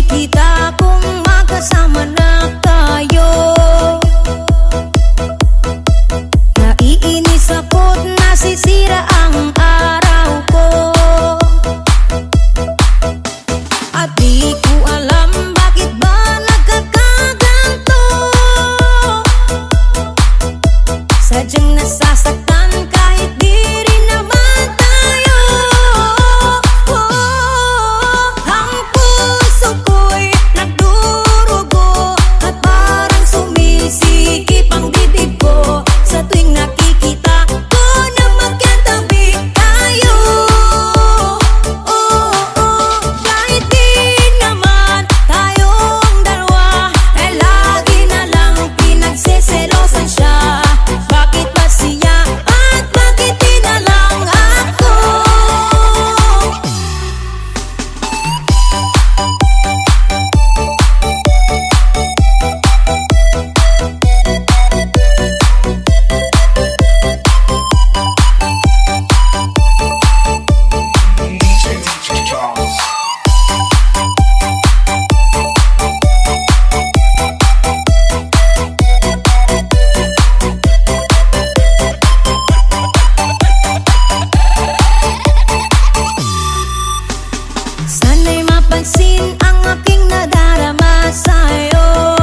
nakikita kung magkasama na tayo. Naiinis ako't nasisira ang araw ko, at di ko alam bakit ba nagkakaganto. Sadyang nasasaktan kahit di rin naman tayo. Ang puso ko'y nagdurugo at parang sumisikip ang dibdib ko sa tuwing nakikita ko na magkatabi tayo. Kahit di naman tayong dalawa, eh lagi na lang pinagseselosan siya. Bakit ba siya at bakit di na lang ako? Sana'y mapansin ang aking nadarama sa'yo.